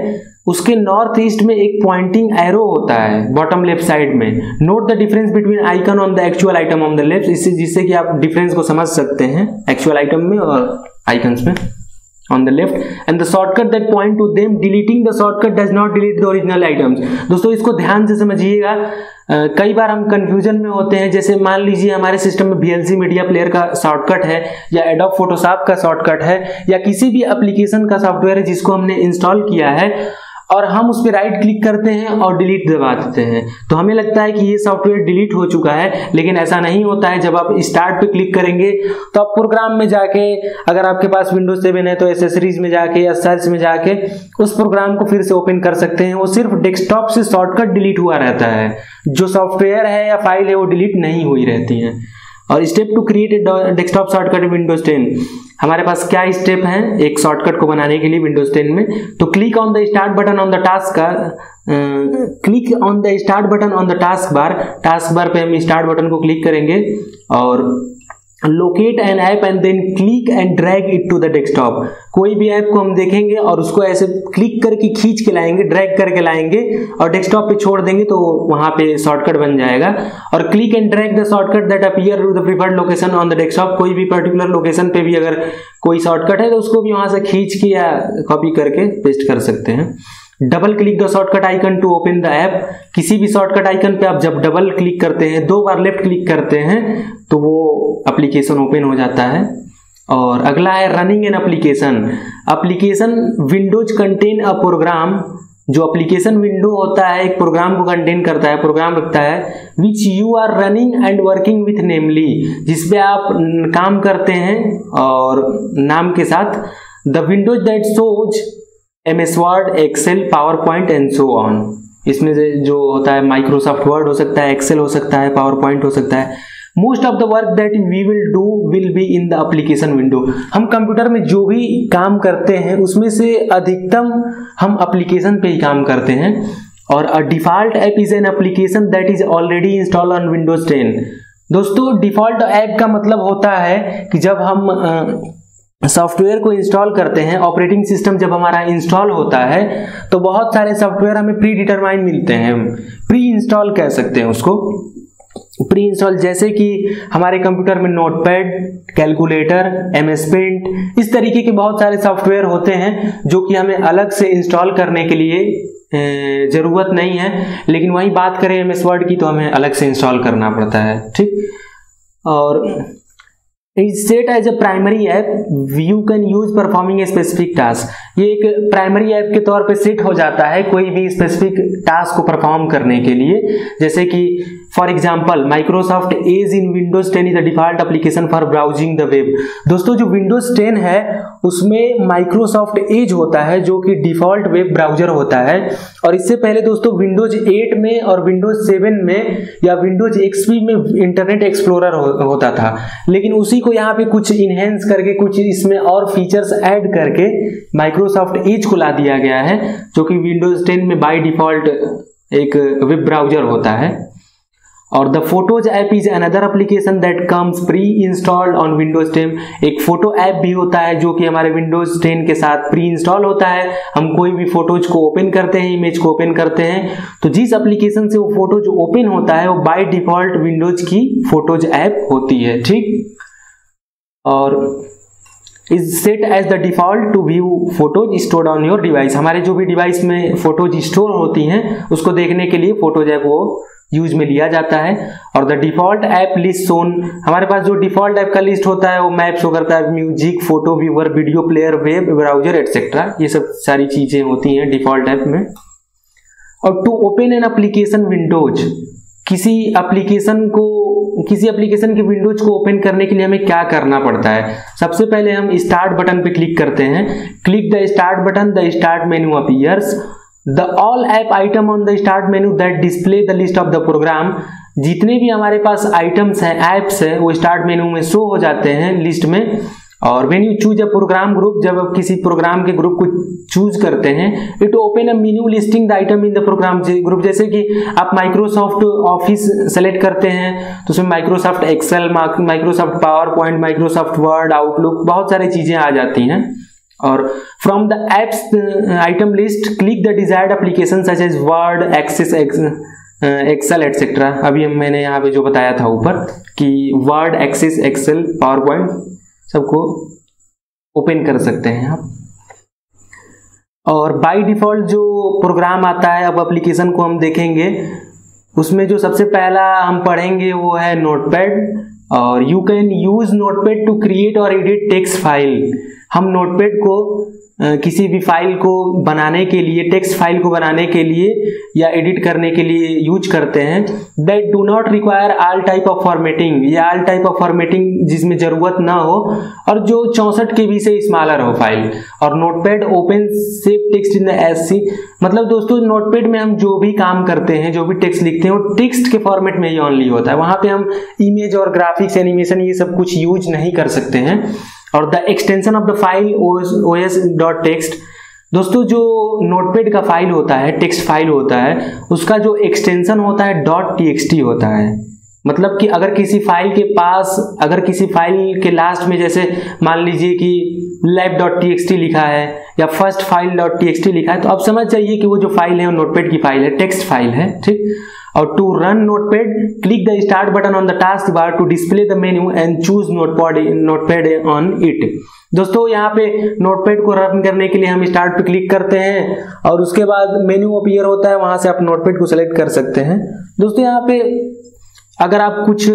उसके नॉर्थ ईस्ट में एक पॉइंटिंग एरो होता है बॉटम लेफ्ट साइड में। Note the difference between icon on the actual item on the left, इससे जिससे कि आप डिफरेंस को समझ सकते हैं एक्चुअल आइटम में और आइकन्स में। on the left and the shortcut that point to them. Deleting the shortcut does not delete the original items. दोस्तों इसको ध्यान से समझिएगा, कई बार हम कंफ्यूजन में होते हैं। जैसे मान लीजिए हमारे सिस्टम में VLC मीडिया प्लेयर का शॉर्टकट है या एडोब फोटोशॉप का शॉर्टकट है या किसी भी एप्लीकेशन का सॉफ्टवेयर है जिसको हमने इंस्टॉल किया है और हम उस पर राइट क्लिक करते हैं और डिलीट दबा देते हैं, तो हमें लगता है कि ये सॉफ्टवेयर डिलीट हो चुका है, लेकिन ऐसा नहीं होता है। जब आप स्टार्ट पे क्लिक करेंगे तो आप प्रोग्राम में जाके, अगर आपके पास विंडोज 7 है तो एसेसरीज में जाके या सर्च में जाके उस प्रोग्राम को फिर से ओपन कर सकते हैं। वो सिर्फ डेस्कटॉप से शॉर्टकट डिलीट हुआ रहता है, जो सॉफ्टवेयर है या फाइल है वो डिलीट नहीं हुई रहती है। और step to create a desktop shortcut Windows 10, हमारे पास क्या स्टेप हैं एक शॉर्टकट को बनाने के लिए विंडोज 10 में। तो click on the start button on the task click on the start button on the task bar पे हम स्टार्ट बटन को क्लिक करेंगे और locate an app and then click and drag it to the desktop. कोई भी app को हम देखेंगे और उसको ऐसे क्लिक करके खींच के लाएंगे, ड्रैग करके लाएंगे और डेस्कटॉप पे छोड़ देंगे तो वहां पे शॉर्टकट बन जाएगा। और click and drag the shortcut that appear to the preferred location on the desktop, कोई भी पर्टिकुलर लोकेशन पे भी अगर कोई शॉर्टकट है तो उसको भी वहां से खींच के या कॉपी करके पेस्ट कर सकते हैं। Double click the shortcut icon to open the app, किसी भी शॉर्टकट आइकन पे आप जब डबल क्लिक करते हैं, 2 बार लेफ्ट क्लिक करते हैं तो वो एप्लीकेशन ओपन हो जाता है। और अगला है running an application windows contain a program, जो एप्लीकेशन विंडो होता है एक प्रोग्राम को कंटेन करता है, प्रोग्राम रखता है which you are running and working with namely, जिसपे आप काम करते हैं और नाम के साथ। The Windows that shows MS Word, Excel, PowerPoint and so on, इसमें से जो होता है माइक्रोसॉफ्ट वर्ड हो सकता है, एक्सेल हो सकता है, पावर पॉइंट हो सकता है। Most of the work that we will do will be in the application window, हम कंप्यूटर में जो भी काम करते हैं उसमें से अधिकतम हम एप्लीकेशन पे ही काम करते हैं। और a default app is an application that is already install on Windows 10। दोस्तों डिफॉल्ट ऐप का मतलब होता है कि जब हम सॉफ्टवेयर को इंस्टॉल करते हैं, ऑपरेटिंग सिस्टम जब हमारा इंस्टॉल होता है तो बहुत सारे सॉफ्टवेयर हमें प्री डिटरमाइन मिलते हैं, प्री इंस्टॉल कह सकते हैं उसको। प्री इंस्टॉल जैसे कि हमारे कंप्यूटर में नोटपैड, कैलकुलेटर, MS पेंट, इस तरीके के बहुत सारे सॉफ्टवेयर होते हैं जो कि हमें अलग से इंस्टॉल करने के लिए जरूरत नहीं है। लेकिन वही बात करें MS वर्ड की तो हमें अलग से इंस्टॉल करना पड़ता है, ठीक। और is set as a primary app you can use performing a specific task, ये एक प्राइमरी ऐप के तौर पे सेट हो जाता है कोई भी स्पेसिफिक टास्क को परफॉर्म करने के लिए। जैसे कि for example Microsoft Edge in Windows 10 is the default application for browsing the web. दोस्तों जो विंडोज 10 है उसमें माइक्रोसॉफ्ट एज होता है जो कि डिफॉल्ट वेब ब्राउजर होता है। और इससे पहले दोस्तों विंडोज 8 में और विंडोज 7 में या विंडोज XP में इंटरनेट एक्सप्लोरर होता था, लेकिन उसी को यहाँ पे कुछ इनहेंस करके, कुछ इसमें और फीचर्स ऐड करके माइक्रोसॉफ्ट एज को ला दिया गया है, जो कि विंडोज 10 में बाय डिफॉल्ट एक वेब ब्राउजर होता है। और the photos app is another application that comes pre installed on Windows 10, एक फोटो ऐप भी होता है जो कि हमारे विंडोज 10 के साथ प्री इंस्टॉल होता है। हम कोई भी फोटोज को ओपन करते हैं, इमेज को ओपन करते हैं, तो जिस एप्लीकेशन से वो फोटोज ओपन होता है वो बाय डिफॉल्ट विंडोज की फोटोज ऐप होती है, ठीक। और is set as the default to view photos stored on your device, हमारे जो भी डिवाइस में फोटोज स्टोर होती हैं उसको देखने के लिए फोटोज ऐप वो यूज में लिया जाता है। और the default app list shown, हमारे पास जो डिफॉल्ट ऐप का लिस्ट होता है वो मैप शो करता है, music, photo viewer, video player, web browser etcetera, ये सब सारी चीजें होती हैं डिफॉल्ट ऐप में। और to open an application windows, किसी एप्लीकेशन के विंडोज को ओपन करने के लिए हमें क्या करना पड़ता है। सबसे पहले हम स्टार्ट बटन पे क्लिक करते हैं, click the start button, the start menu appears, the all app item on the start menu that display the list of the program, जितने भी हमारे पास आइटम्स हैं, ऐप्स हैं, वो स्टार्ट मेन्यू में शो हो जाते हैं लिस्ट में। और when you choose a program group, जब आप किसी प्रोग्राम के ग्रुप को चूज करते हैं, it open a menu listing the item in the program group. जैसे कि आप माइक्रोसॉफ्ट ऑफिस सेलेक्ट करते हैं तो उसमें Microsoft Excel, Microsoft PowerPoint, Microsoft Word, Outlook, बहुत सारी चीजें आ जाती हैं। और from the apps item list click the desired application such as Word, Access, Excel etcetera. अभी मैंने यहाँ पे जो बताया था ऊपर कि Word, Access, Excel, PowerPoint सबको ओपन कर सकते हैं आप। और बाय डिफ़ॉल्ट जो प्रोग्राम आता है, अब एप्लीकेशन को हम देखेंगे, उसमें जो सबसे पहला हम पढ़ेंगे वो है नोटपैड। और you can use Notepad to create और एडिट टेक्स्ट फाइल। हम नोटपैड को किसी भी फाइल को बनाने के लिए, टेक्स्ट फाइल को बनाने के लिए या एडिट करने के लिए यूज करते हैं। That do not require all type of formatting, या ऑल टाइप ऑफ फॉर्मेटिंग जिसमें ज़रूरत ना हो, और जो 64 KB से स्मॉलर हो फाइल। और notepad open save text in SC, मतलब दोस्तों नोटपैड में हम जो भी काम करते हैं, जो भी टेक्स्ट लिखते हैं, वो टेक्स्ट के फॉर्मेट में ही ओनली होता है। वहाँ पे हम इमेज और ग्राफिक्स, एनिमेशन, ये सब कुछ यूज नहीं कर सकते हैं। और the extension of the file os.text, दोस्तों जो नोटपैड का फाइल होता है, टेक्स्ट फाइल होता है, उसका जो एक्सटेंशन होता है .txt होता है। मतलब कि अगर किसी फाइल के पास, अगर किसी फाइल के लास्ट में जैसे मान लीजिए कि lab.txt लिखा है या फर्स्ट फाइल.txt लिखा है, तो आप समझ जाइए कि वो जो फाइल है वो नोटपैड की फाइल है, टेक्स्ट फाइल है, ठीक। और to run Notepad, click the start button on the task bar to display the menu and choose Notepad on it. दोस्तों यहाँ पे नोटपैड को रन करने के लिए हम स्टार्ट पे क्लिक करते हैं और उसके बाद मेन्यू अपीयर होता है, वहां से आप नोटपैड को सेलेक्ट कर सकते हैं। दोस्तों यहाँ पे अगर आप कुछ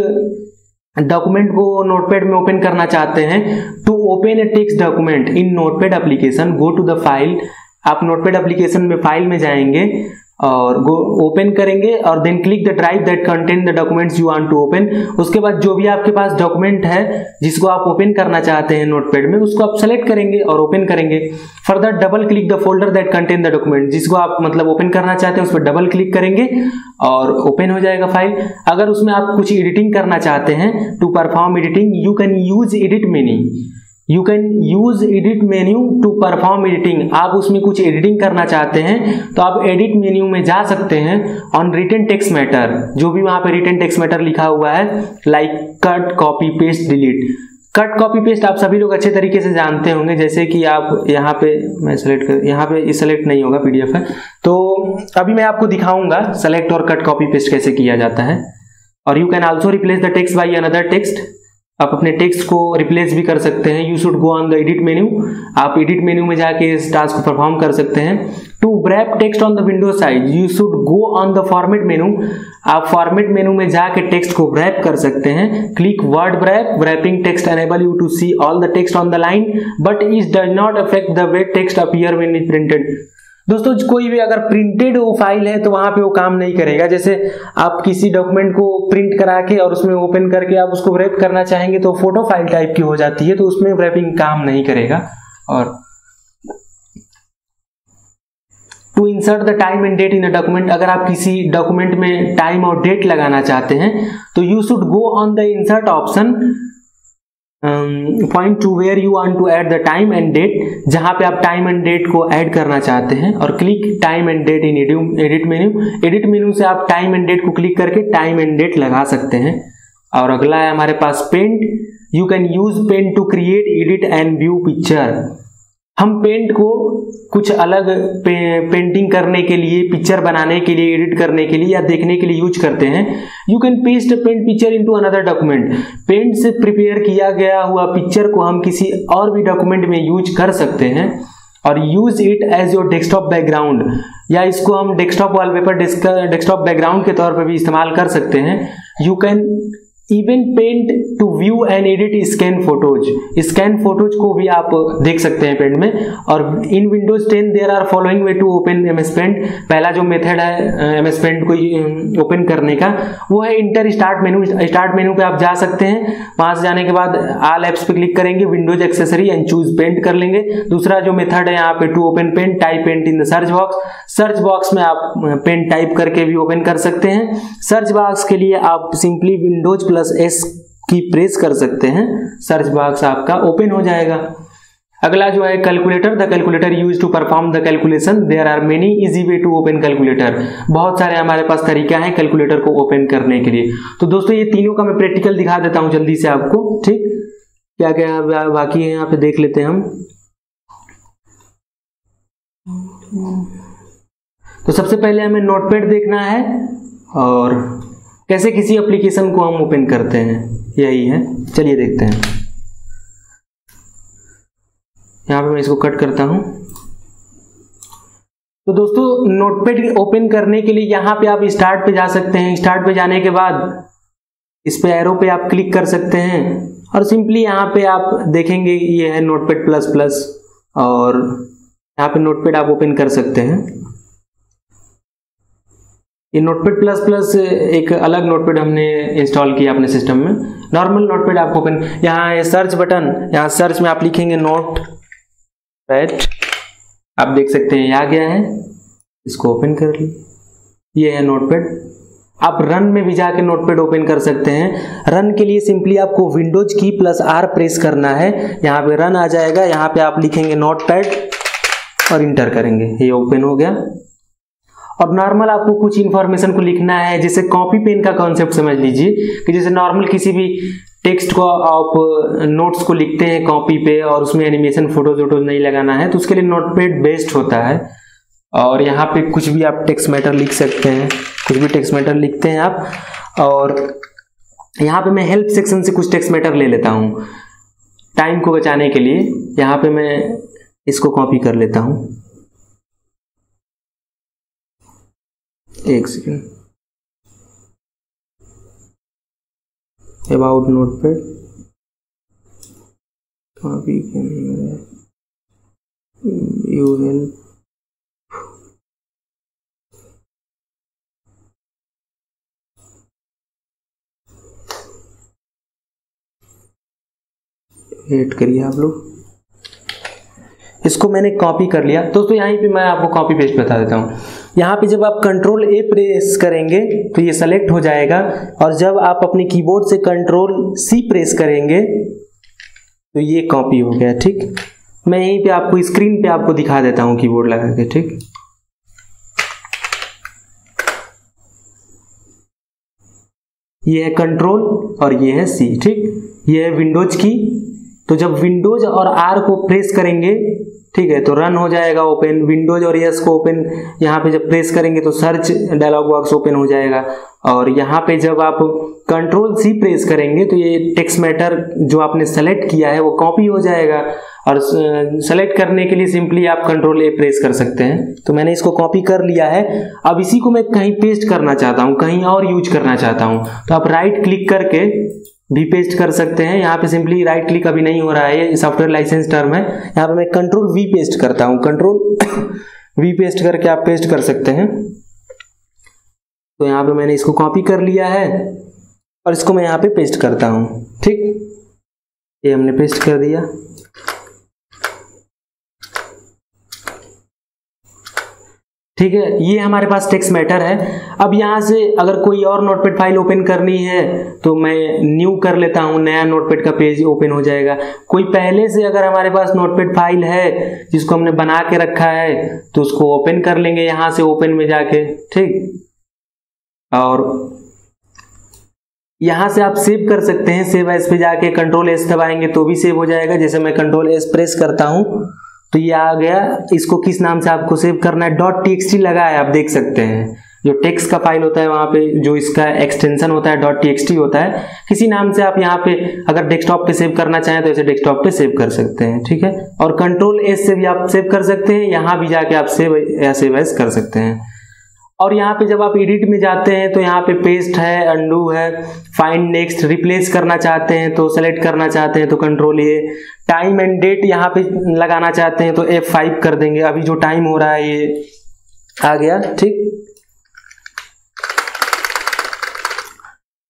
डॉक्यूमेंट को नोटपैड में ओपन करना चाहते हैं, to open a text document in Notepad application, go to the file, आप नोटपैड एप्लीकेशन में फाइल में जाएंगे और ओपन करेंगे और then click the drive that contain the documents you want to open. उसके बाद जो भी आपके पास डॉक्यूमेंट है जिसको आप ओपन करना चाहते हैं नोटपैड में, उसको आप सेलेक्ट करेंगे और ओपन करेंगे। Further double click the folder that contain the document, जिसको आप मतलब ओपन करना चाहते हैं उस पर डबल क्लिक करेंगे और ओपन हो जाएगा फाइल। अगर उसमें आप कुछ एडिटिंग करना चाहते हैं, to perform editing you can use edit menu, you can use edit menu to perform editing. आप उसमें कुछ एडिटिंग करना चाहते हैं तो आप एडिट मेन्यू में जा सकते हैं। ऑन रिटन टेक्स्ट मैटर, जो भी वहां पे रिटन टेक्स्ट मैटर लिखा हुआ है, like cut, copy, paste, delete. Cut, copy, paste आप सभी लोग अच्छे तरीके से जानते होंगे। जैसे कि आप यहाँ पे, मैं सेलेक्ट कर, यहाँ पे सेलेक्ट नहीं होगा, PDF है, तो अभी मैं आपको दिखाऊंगा सेलेक्ट और कट, कॉपी, पेस्ट कैसे किया जाता है। और you can also replace the text by another text, आप अपने टेक्स्ट को रिप्लेस भी कर सकते हैं। You should go on the edit menu, आप एडिट मेन्यू में जाके इस टास्क को परफॉर्म कर सकते हैं। To wrap text on the window size you should go on the format menu, आप फॉर्मेट मेन्यू में जाके टेक्स्ट को रैप कर सकते हैं। Click word wrap, wrapping text enable you to see all the text on the line but it does not affect the way text appear when it printed. दोस्तों कोई भी अगर प्रिंटेड वो फाइल है तो वहां पे वो काम नहीं करेगा। जैसे आप किसी डॉक्यूमेंट को प्रिंट करा के और उसमें ओपन करके आप उसको रैप करना चाहेंगे तो फोटो फाइल टाइप की हो जाती है, तो उसमें रैपिंग काम नहीं करेगा। और to insert the time and date in a document, अगर आप किसी डॉक्यूमेंट में टाइम और डेट लगाना चाहते हैं तो you should go on the insert option, point to where you want to add the time and date, जहां पे आप टाइम एंड डेट को ऐड करना चाहते हैं, और click time and date in edit menu. Edit menu से आप टाइम एंड डेट को क्लिक करके टाइम एंड डेट लगा सकते हैं। और अगला है हमारे पास Paint, you can use Paint to create, edit and view picture. हम पेंट को कुछ अलग पेंटिंग करने के लिए, पिक्चर बनाने के लिए, एडिट करने के लिए या देखने के लिए यूज करते हैं। You can paste paint picture into another document, paint से प्रिपेयर किया गया हुआ पिक्चर को हम किसी और भी डॉक्यूमेंट में यूज कर सकते हैं। और use it as your desktop background, या इसको हम डेस्कटॉप वॉलपेपर, डेस्कटॉप बैकग्राउंड के तौर पर भी इस्तेमाल कर सकते हैं। You can even paint to view and edit scan photos, scan photos को भी आप देख सकते हैं पेंट में। और in Windows 10 there are following way to open MS Paint, पहला जो मेथड है एमएस पेंट को ओपन करने का वो है inter start menu. Start menu पे आप जा सकते हैं, वहां से जाने के बाद ऑल एप्स पे क्लिक करेंगे, windows accessory and choose paint कर लेंगे। दूसरा जो मेथड है यहाँ पे to open paint, type paint in the search box, search box में आप पेंट टाइप करके भी ओपन कर सकते हैं। सर्च बॉक्स के लिए आप सिंपली विंडोज +S की प्रेस कर सकते हैं, सर्च बॉक्स आपका ओपन हो जाएगा। अगला जो है calculator, the calculator use to perform the calculation, there are many easy way to open calculator. बहुत सारे हमारे पास तरीका है कैलकुलेटर को ओपन करने के लिए। तो दोस्तों ये तीनों का मैं प्रैक्टिकल दिखा देता हूं जल्दी से आपको, ठीक। क्या क्या बाकी है यहाँ पे देख लेते हैं हम। तो सबसे पहले हमें नोटपैड देखना है और कैसे किसी एप्लीकेशन को हम ओपन करते हैं, यही है। चलिए देखते हैं। यहाँ पे मैं इसको कट करता हूँ तो दोस्तों नोटपैड ओपन करने के लिए यहाँ पे आप स्टार्ट पे जा सकते हैं। स्टार्ट पे जाने के बाद इस पे एरो पे आप क्लिक कर सकते हैं और सिंपली यहाँ पे आप देखेंगे ये है नोटपैड प्लस प्लस, और यहाँ पे नोटपैड आप ओपन कर सकते हैं। ये नोटपैड प्लस प्लस एक अलग नोटपैड हमने इंस्टॉल किया अपने सिस्टम में। नॉर्मल नोटपैड आपको ओपन, यहाँ है सर्च बटन, यहाँ सर्च में आप लिखेंगे नोटपैड, आप देख सकते हैं ये आ गया है। इसको ओपन कर ली, ये है नोटपैड। आप रन में भी जाके नोटपैड ओपन कर सकते हैं। रन के लिए सिंपली आपको विंडोज की प्लस आर प्रेस करना है, यहाँ पे रन आ जाएगा। यहाँ पे आप लिखेंगे नोटपैड और इंटर करेंगे, ये ओपन हो गया। और नॉर्मल आपको कुछ इंफॉर्मेशन को लिखना है, जैसे कॉपी पेन का कॉन्सेप्ट समझ लीजिए कि जैसे नॉर्मल किसी भी टेक्स्ट को आप नोट्स को लिखते हैं कॉपी पे और उसमें एनिमेशन फोटोज वोटोज नहीं लगाना है, तो उसके लिए नोटपैड बेस्ट होता है। और यहाँ पे कुछ भी आप टेक्स्ट मैटर लिख सकते हैं, कुछ भी टेक्स्ट मैटर लिखते हैं आप। और यहाँ पे मैं हेल्प सेक्शन से कुछ टेक्स्ट मैटर ले लेता हूँ टाइम को बचाने के लिए। यहाँ पे मैं इसको कॉपी कर लेता हूँ, एक second. About notepad copy you help, wait करिए आप लोग। इसको मैंने कॉपी कर लिया दोस्तों। यहीं पे मैं आपको कॉपी पेस्ट बता देता हूँ। यहाँ पे जब आप कंट्रोल ए प्रेस करेंगे तो ये सेलेक्ट हो जाएगा, और जब आप अपने कीबोर्ड से कंट्रोल सी प्रेस करेंगे तो ये कॉपी हो गया। ठीक, मैं यहीं पे आपको स्क्रीन पे आपको दिखा देता हूँ कीबोर्ड लगा के। ठीक, ये है कंट्रोल और ये है सी। ठीक, ये है विंडोज की, तो जब विंडोज और आर को प्रेस करेंगे, ठीक है, तो रन हो जाएगा ओपन। विंडोज और एस को ओपन यहाँ पे जब प्रेस करेंगे तो सर्च डायलॉग बॉक्स ओपन हो जाएगा। और यहाँ पे जब आप कंट्रोल सी प्रेस करेंगे तो ये टेक्स्ट मैटर जो आपने सेलेक्ट किया है वो कॉपी हो जाएगा। और सेलेक्ट करने के लिए सिंपली आप कंट्रोल ए प्रेस कर सकते हैं। तो मैंने इसको कॉपी कर लिया है। अब इसी को मैं कहीं पेस्ट करना चाहता हूँ, कहीं और यूज करना चाहता हूँ, तो आप राइट क्लिक करके भी पेस्ट कर सकते हैं। यहाँ पे सिंपली राइट क्लिक अभी नहीं हो रहा है, ये सॉफ्टवेयर लाइसेंस टर्म है। यहाँ पे मैं कंट्रोल वी पेस्ट करता हूँ, कंट्रोल वी पेस्ट करके आप पेस्ट कर सकते हैं। तो यहाँ पे मैंने इसको कॉपी कर लिया है और इसको मैं यहाँ पे पेस्ट करता हूँ। ठीक, ये हमने पेस्ट कर दिया। ठीक है, ये हमारे पास टेक्स्ट मैटर है। अब यहाँ से अगर कोई और नोटपैड फाइल ओपन करनी है तो मैं न्यू कर लेता हूँ, नया नोटपैड का पेज ओपन हो जाएगा। कोई पहले से अगर हमारे पास नोटपैड फाइल है जिसको हमने बना के रखा है तो उसको ओपन कर लेंगे यहाँ से ओपन में जाके। ठीक, और यहाँ से आप सेव कर सकते हैं। सेव एज पे जाके कंट्रोल एस दबाएंगे तो भी सेव हो जाएगा। जैसे मैं कंट्रोल एस प्रेस करता हूँ तो ये आ गया। इसको किस नाम से आपको सेव करना है, .txt लगा है, आप देख सकते हैं। जो टेक्स्ट का फाइल होता है वहां पे जो इसका एक्सटेंशन होता है .txt होता है। किसी नाम से आप यहाँ पे अगर डेस्कटॉप पे सेव करना चाहें तो इसे डेस्कटॉप पे सेव कर सकते हैं। ठीक है, और कंट्रोल एस से भी आप सेव कर सकते हैं। यहाँ भी जाके आप सेव या सेव एज कर सकते हैं। और यहाँ पे जब आप एडिट में जाते हैं तो यहाँ पे पेस्ट है, अंडू है, फाइंड नेक्स्ट, रिप्लेस करना चाहते हैं तो सेलेक्ट करना चाहते हैं तो control A, time and date यहाँ पे लगाना चाहते हैं तो F5 कर देंगे। अभी जो टाइम हो रहा है ये आ गया। ठीक,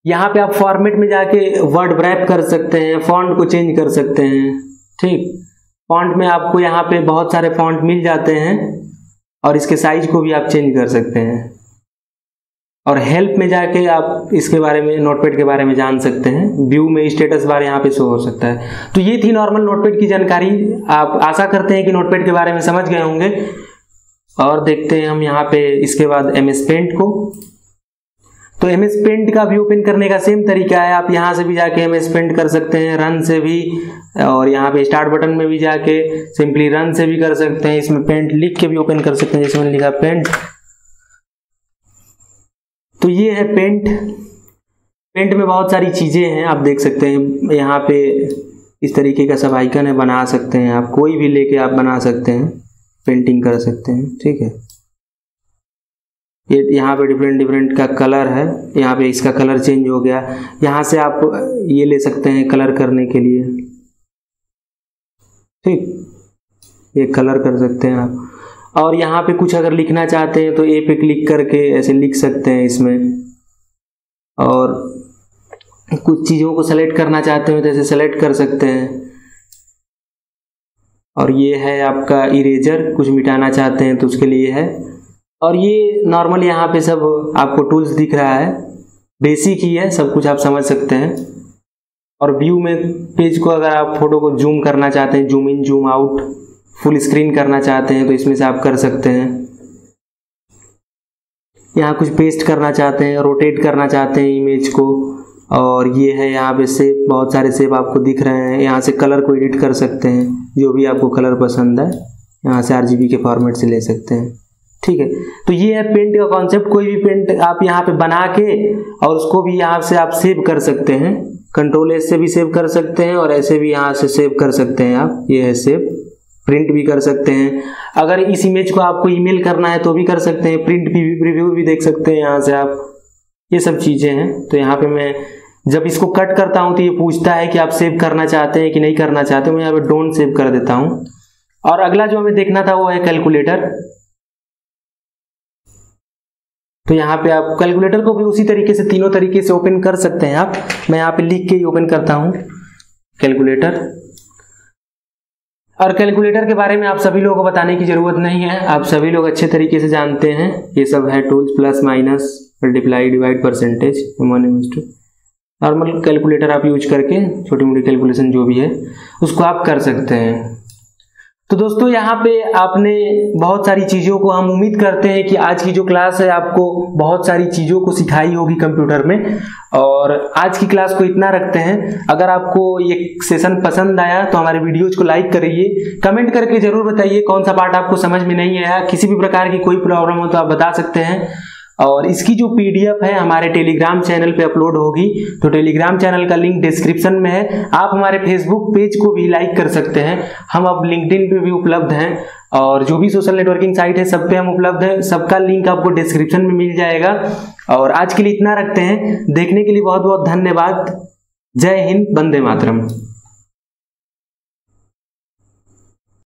यहाँ पे आप फॉर्मेट में जाके वर्ड रैप कर सकते हैं, फॉन्ट को चेंज कर सकते हैं। ठीक, फॉन्ट में आपको यहाँ पे बहुत सारे फॉन्ट मिल जाते हैं और इसके साइज को भी आप चेंज कर सकते हैं। और हेल्प में जाके आप इसके बारे में, नोटपैड के बारे में जान सकते हैं। व्यू में स्टेटस बार यहाँ पे शो हो सकता है। तो ये थी नॉर्मल नोटपैड की जानकारी। आप आशा करते हैं कि नोटपैड के बारे में समझ गए होंगे। और देखते हैं हम यहाँ पे इसके बाद MS पेंट को। तो MS पेंट का भी ओपन करने का सेम तरीका है। आप यहाँ से भी जाके MS पेंट कर सकते हैं, रन से भी, और यहाँ पे स्टार्ट बटन में भी जाके सिंपली रन से भी कर सकते हैं। इसमें पेंट लिख के भी ओपन कर सकते हैं, जैसे मैंने लिखा पेंट। तो ये है पेंट। पेंट में बहुत सारी चीजें हैं, आप देख सकते हैं। यहाँ पे इस तरीके का सब आइकन है, बना सकते हैं आप, कोई भी लेके आप बना सकते हैं, पेंटिंग कर सकते हैं। ठीक है, ये यहाँ पे डिफरेंट डिफरेंट का कलर है, यहाँ पे इसका कलर चेंज हो गया। यहाँ से आप ये ले सकते हैं कलर करने के लिए, ठीक, ये कलर कर सकते हैं आप। और यहाँ पे कुछ अगर लिखना चाहते हैं तो ए पे क्लिक करके ऐसे लिख सकते हैं इसमें। और कुछ चीज़ों को सेलेक्ट करना चाहते हैं तो ऐसे सेलेक्ट कर सकते हैं। और ये है आपका इरेजर, कुछ मिटाना चाहते हैं तो उसके लिए है। और ये नॉर्मल यहाँ पे सब आपको टूल्स दिख रहा है, बेसिक ही है, सब कुछ आप समझ सकते हैं। और व्यू में पेज को अगर आप फोटो को जूम करना चाहते हैं, zoom in zoom out, full screen करना चाहते हैं तो इसमें से आप कर सकते हैं। यहाँ कुछ पेस्ट करना चाहते हैं, रोटेट करना चाहते हैं इमेज को। और ये है यहाँ पे शेप, बहुत सारे शेप आपको दिख रहे हैं। यहाँ से कलर को एडिट कर सकते हैं, जो भी आपको कलर पसंद है यहाँ से RGB के फॉर्मेट से ले सकते हैं, ठीक है। तो ये है पेंट का कॉन्सेप्ट। कोई भी पेंट आप यहाँ पे बना के और उसको भी यहाँ से आप सेव कर सकते हैं, कंट्रोल S से भी सेव कर सकते हैं और ऐसे भी यहाँ से सेव कर सकते हैं आप। ये है सेव, प्रिंट भी कर सकते हैं। अगर इस इमेज को आपको ईमेल करना है तो भी कर सकते हैं, प्रिंट भी, रिव्यू भी देख सकते हैं यहाँ से आप। ये सब चीज़ें हैं। तो यहाँ पे मैं जब इसको कट करता हूँ तो ये पूछता है कि आप सेव करना चाहते हैं कि नहीं करना चाहते। मैं यहाँ पे डोंट सेव कर देता हूँ। और अगला जो हमें देखना था वो है कैलकुलेटर। तो यहाँ पे आप कैलकुलेटर को भी उसी तरीके से, तीनों तरीके से ओपन कर सकते हैं आप। मैं यहाँ पे लिख के ही ओपन करता हूँ कैलकुलेटर। और कैलकुलेटर के बारे में आप सभी लोगों को बताने की जरूरत नहीं है, आप सभी लोग अच्छे तरीके से जानते हैं। ये सब है tools, plus minus, multiply, divide, percentage, normal calculator आप यूज करके छोटी मोटी कैलकुलेशन जो भी है उसको आप कर सकते हैं। तो दोस्तों यहाँ पे आपने बहुत सारी चीज़ों को, हम उम्मीद करते हैं कि आज की जो क्लास है आपको बहुत सारी चीज़ों को सिखाई होगी कंप्यूटर में। और आज की क्लास को इतना रखते हैं। अगर आपको ये सेशन पसंद आया तो हमारे वीडियोज को लाइक करिए, कमेंट करके जरूर बताइए कौन सा पार्ट आपको समझ में नहीं आया। किसी भी प्रकार की कोई प्रॉब्लम हो तो आप बता सकते हैं। और इसकी जो PDF है हमारे टेलीग्राम चैनल पे अपलोड होगी, तो टेलीग्राम चैनल का लिंक डिस्क्रिप्शन में है। आप हमारे फेसबुक पेज को भी लाइक कर सकते हैं, हम अब लिंक्डइन पे भी उपलब्ध हैं। और जो भी सोशल नेटवर्किंग साइट है सब पे हम उपलब्ध हैं, सबका लिंक आपको डिस्क्रिप्शन में मिल जाएगा। और आज के लिए इतना रखते हैं। देखने के लिए बहुत बहुत धन्यवाद। जय हिंद, वंदे मातरम।